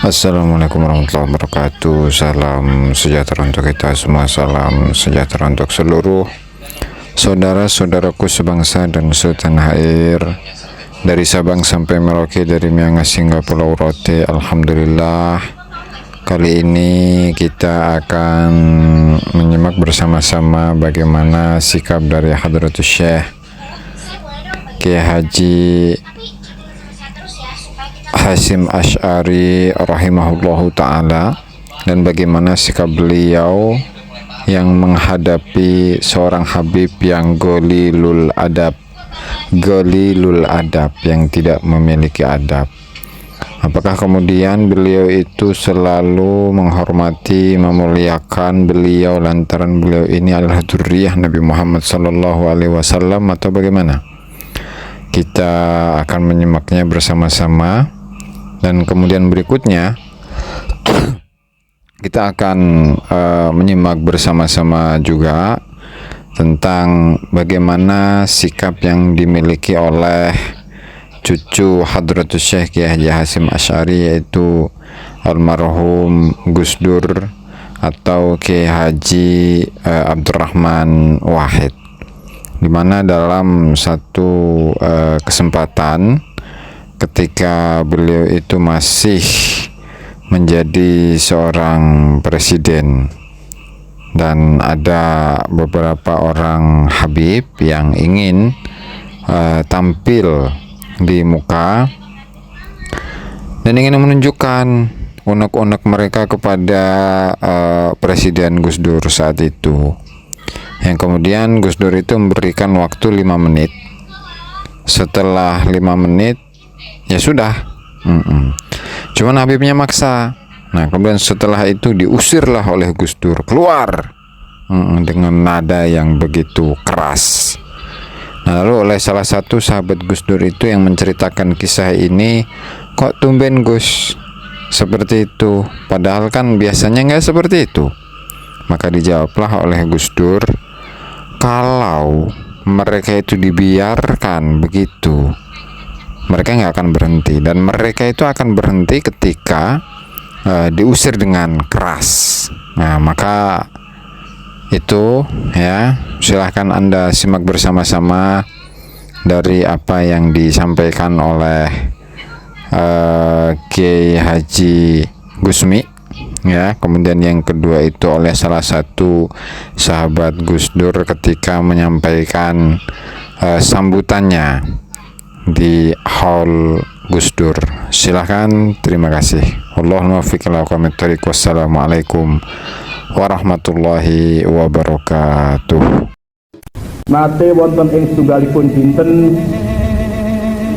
Assalamualaikum warahmatullahi wabarakatuh. Salam sejahtera untuk kita semua. Salam sejahtera untuk seluruh saudara-saudaraku sebangsa dan setanah air, dari Sabang sampai Merauke, dari Miangas hingga Pulau Rote. Alhamdulillah, kali ini kita akan menyimak bersama-sama bagaimana sikap dari Hadratus Syekh Kiai Haji Hasyim Asy'ari rahimahullahu ta'ala, dan bagaimana sikap beliau yang menghadapi seorang Habib yang golilul adab yang tidak memiliki adab. Apakah kemudian beliau itu selalu menghormati, memuliakan beliau lantaran beliau ini adalah dzurriyyah Nabi Muhammad SAW, atau bagaimana? Kita akan menyimaknya bersama-sama. Dan kemudian berikutnya kita akan menyimak bersama-sama juga tentang bagaimana sikap yang dimiliki oleh cucu Hadratus Syekh Kiai Haji Hasyim Asy'ari, yaitu almarhum Gus Dur atau Kiai Haji Abdurrahman Wahid, di mana dalam satu kesempatan ketika beliau itu masih menjadi seorang presiden dan ada beberapa orang Habib yang ingin tampil di muka dan ingin menunjukkan unek-unek mereka kepada Presiden Gus Dur saat itu, yang kemudian Gus Dur itu memberikan waktu 5 menit. Setelah 5 menit ya sudah, cuman Habibnya maksa. Nah, kemudian setelah itu diusirlah oleh Gus Dur keluar dengan nada yang begitu keras. Nah, lalu oleh salah satu sahabat Gus Dur itu yang menceritakan kisah ini, kok tumben Gus seperti itu, padahal kan biasanya nggak seperti itu. Maka dijawablah oleh Gus Dur, kalau mereka itu dibiarkan begitu, mereka nggak akan berhenti, dan mereka itu akan berhenti ketika diusir dengan keras. Nah, maka itu ya, silahkan Anda simak bersama-sama dari apa yang disampaikan oleh Kiai Haji Gusmi ya. Kemudian yang kedua itu oleh salah satu sahabat Gus Dur ketika menyampaikan sambutannya di Haul Gus Dur. Silahkan, terima kasih. Allahumma fiqh ila aqwamit thariq. Wassalamualaikum warahmatullahi wabarakatuh. Nate wonten ing setunggalipun dinten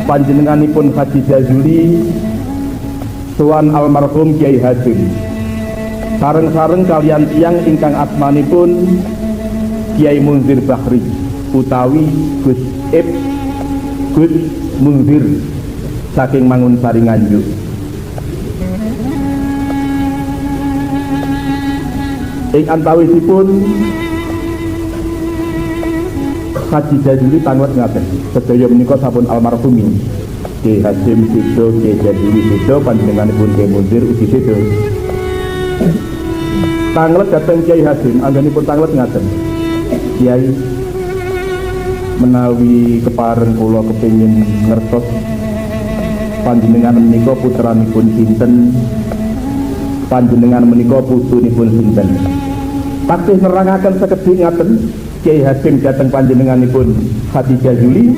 panjenenganipun Haji Jazuli sowan almarhum Kiai Hasyim sareng-sareng kalian tiyang ingkang asmanipun Kiai Munzir Bahri utawi Gus Ib Gus Munzir saking Mangunsari Nganjuk. Ing antawisipun Haji Jazuli tanwat ngaten, sedaya menika sampun almarhumi Kiai Hasyim sedo, Kiai Jazuli sedo, panjenenganipun Kiai Munzir ugi sedo. Tanglet dhateng Kiai Hasyim anggenipun tanglet ngaten, Kiai menawi kepareng kula kepingin ngertos panjenengan menika putranipun sinten, panjenengan menika putunipun sinten. Taksih nerangaken sekedhik ngaten, Kiai Hasyim dhateng panjenenganipun Haji Jazuli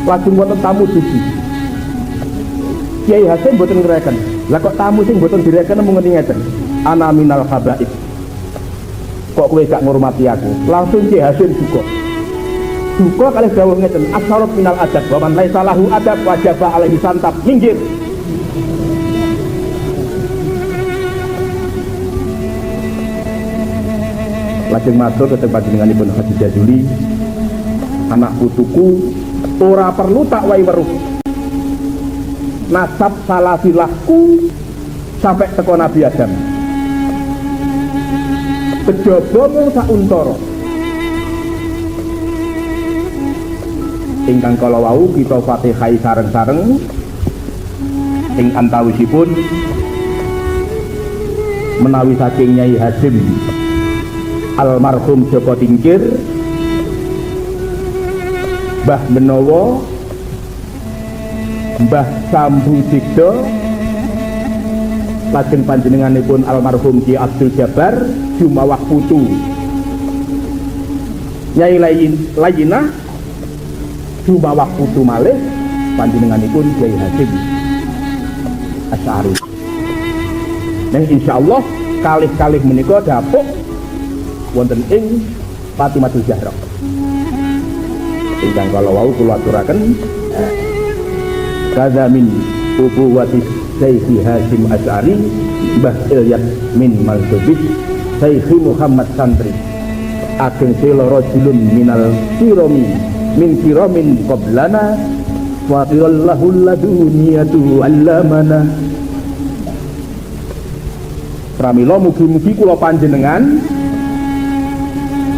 lajeng wonten tamu dugi. Kiai Hasyim boten ngreken. Lah kok tamu sing boten direken mung ngeten, ana minal habaib. Kok kowe gak ngurmati aku? Langsung Kiai Hasyim duka kalih dawuh ngeten, asyarat minal adab wa man laisa lahu adab wajaba alaihi santab. Minggir. Lajeng matur dhateng panjenenganipun Haji Jazuli, anak putuku ora perlu tak wae weruh. Nasab salafilahku sampai teko Nabi Adam. Kejobomu sak untara. Ingkang kala wau kita Fatihah sareng-sareng ing antawisipun menawi saking Nyai Hasyim almarhum Joko Tingkir, Mbah Menowo, Mbah Sambu Digdo, lajeng panjenenganipun almarhum Ki Abdul Jabar Jumawah Putu, Nyai Layinah Jumawah Putu malih panjenenganipun Kyai Hasyim Asy'ari. Neng insyaallah kalih-kalih menika dapuk wonten ing Fatimatul Zahra. Ingkang kala wau kula aturaken kadza min ubuwati Syekh Hasyim Asy'ari Mbah Ilyas min Malsubis Syekh Muhammad Santri ageng sela rajulun minal kirami min kiramin qablana wa qillahul laduniyatu allamana. Pramila mugi-mugi kula panjenengan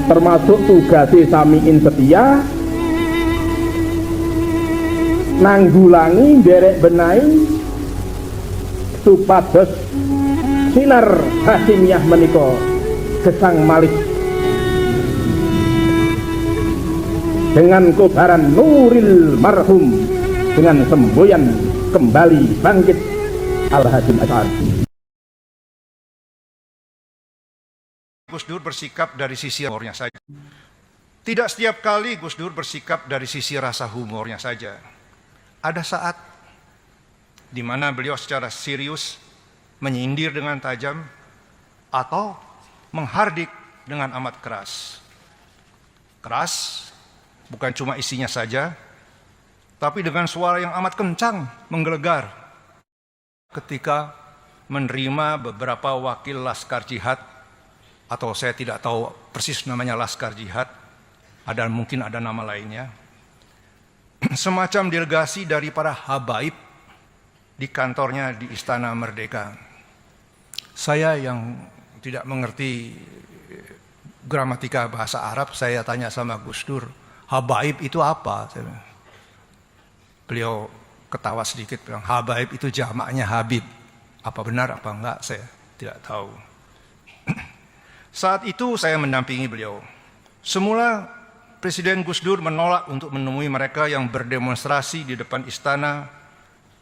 termasuk tugase samiin setia nanggulangi nderek benahi supados sinar Hasyimiyah menika gesang malih dengan kobaran nuril marhum, dengan semboyan kembali bangkit Al Hasyim Asy'ari. Gus Dur bersikap dari sisi humornya saja. Tidak setiap kali Gus Dur bersikap dari sisi rasa humornya saja. Ada saat di mana beliau secara serius menyindir dengan tajam atau menghardik dengan amat keras. Keras bukan cuma isinya saja, tapi dengan suara yang amat kencang, menggelegar. Ketika menerima beberapa wakil Laskar Jihad, atau saya tidak tahu persis namanya Laskar Jihad, mungkin ada nama lainnya, semacam delegasi dari para habaib di kantornya di Istana Merdeka. Saya yang tidak mengerti gramatika bahasa Arab, saya tanya sama Gus Dur, habaib itu apa? Beliau ketawa sedikit, bilang habaib itu jamaknya Habib. Apa benar apa enggak saya tidak tahu. Saat itu saya mendampingi beliau. Semula Presiden Gus Dur menolak untuk menemui mereka yang berdemonstrasi di depan istana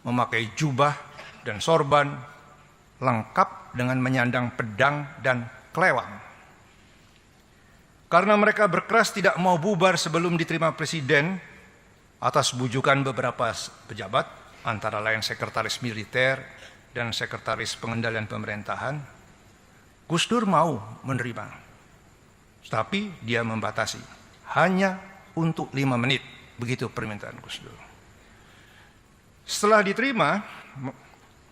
memakai jubah dan sorban lengkap dengan menyandang pedang dan kelewang. Karena mereka berkeras tidak mau bubar sebelum diterima Presiden atas bujukan beberapa pejabat, antara lain Sekretaris Militer dan Sekretaris Pengendalian Pemerintahan, Gus Dur mau menerima, tapi dia membatasi hanya untuk 5 menit, begitu permintaan Gus Dur. Setelah diterima,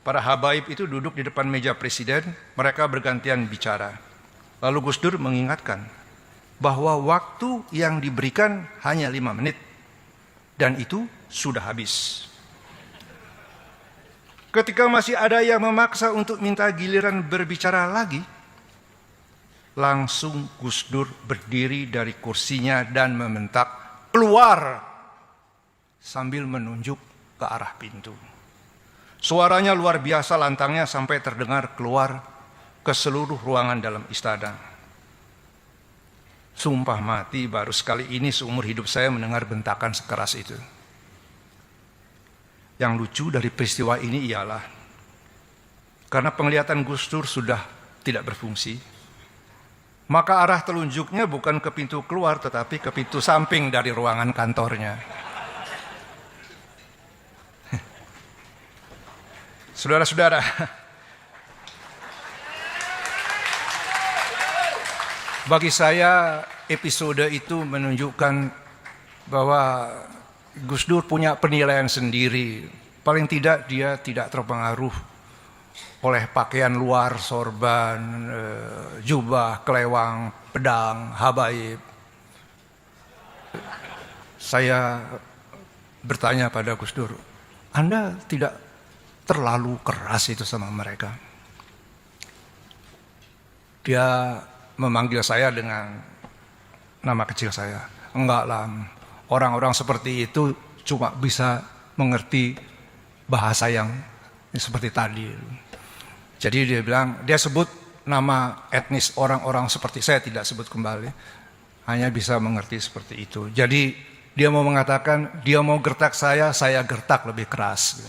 para habaib itu duduk di depan meja presiden, mereka bergantian bicara. Lalu Gus Dur mengingatkan bahwa waktu yang diberikan hanya 5 menit, dan itu sudah habis. Ketika masih ada yang memaksa untuk minta giliran berbicara lagi, langsung Gus Dur berdiri dari kursinya dan membentak, "Keluar!" sambil menunjuk ke arah pintu. Suaranya luar biasa lantangnya sampai terdengar keluar ke seluruh ruangan dalam istana. Sumpah mati, baru sekali ini seumur hidup saya mendengar bentakan sekeras itu. Yang lucu dari peristiwa ini ialah karena penglihatan Gus Dur sudah tidak berfungsi, maka arah telunjuknya bukan ke pintu keluar, tetapi ke pintu samping dari ruangan kantornya. Saudara-saudara, bagi saya episode itu menunjukkan bahwa Gus Dur punya penilaian sendiri. Paling tidak dia tidak terpengaruh oleh pakaian luar, sorban, jubah, kelewang, pedang, habaib. Saya bertanya pada Gus Dur, Anda tidak terlalu keras itu sama mereka? Dia memanggil saya dengan nama kecil saya. Enggak lah, orang-orang seperti itu cuma bisa mengerti bahasa yang seperti tadi. Jadi dia bilang, dia sebut nama etnis orang-orang seperti saya, tidak sebut kembali, hanya bisa mengerti seperti itu. Jadi dia mau mengatakan, dia mau gertak saya gertak lebih keras.